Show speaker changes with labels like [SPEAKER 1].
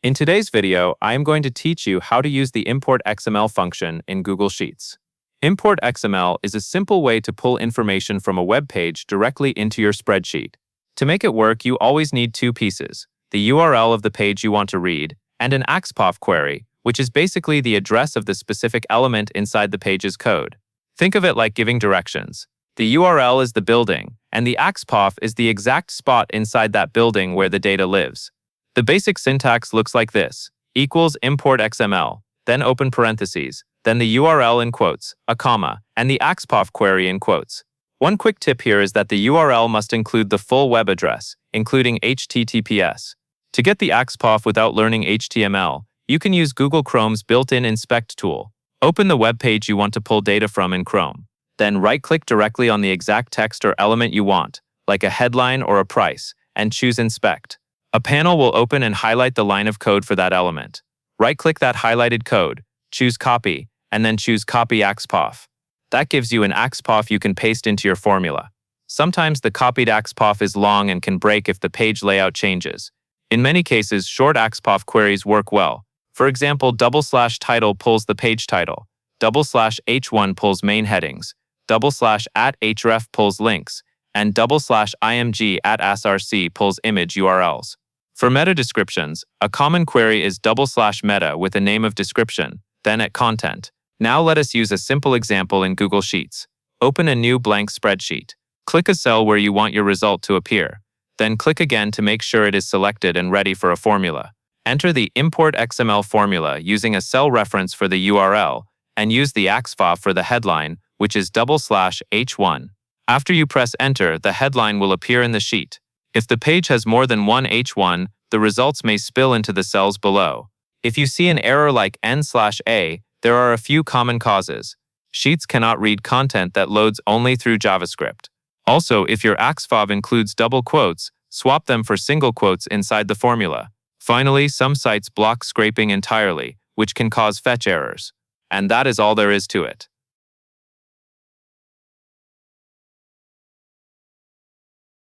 [SPEAKER 1] In today's video, I am going to teach you how to use the Importxml function in Google Sheets. Importxml is a simple way to pull information from a web page directly into your spreadsheet. To make it work, you always need two pieces: the URL of the page you want to read, and an XPath query, which is basically the address of the specific element inside the page's code. Think of it like giving directions. The URL is the building, and the XPath is the exact spot inside that building where the data lives. The basic syntax looks like this: equals importxml, then open parentheses, then the URL in quotes, a comma, and the XPath query in quotes. One quick tip here is that the URL must include the full web address, including HTTPS. To get the XPath without learning HTML, you can use Google Chrome's built-in inspect tool. Open the web page you want to pull data from in Chrome. Then right-click directly on the exact text or element you want, like a headline or a price, and choose Inspect. A panel will open and highlight the line of code for that element. Right-click that highlighted code, choose Copy, and then choose Copy XPath. That gives you an XPath you can paste into your formula. Sometimes the copied XPath is long and can break if the page layout changes. In many cases, short XPath queries work well. For example, /title pulls the page title, /h1 pulls main headings, /@href pulls links, and /img@src pulls image URLs. For meta descriptions, a common query is /meta with a name of description, then at content. Now let us use a simple example in Google Sheets. Open a new blank spreadsheet. Click a cell where you want your result to appear. Then click again to make sure it is selected and ready for a formula. Enter the Importxml formula using a cell reference for the URL, and use the XPath for the headline, which is /h1. After you press enter, the headline will appear in the sheet. If the page has more than one h1, the results may spill into the cells below. If you see an error like n/a, there are a few common causes. Sheets cannot read content that loads only through JavaScript. Also, if your XPath includes double quotes, swap them for single quotes inside the formula. Finally, some sites block scraping entirely, which can cause fetch errors. And that is all there is to it.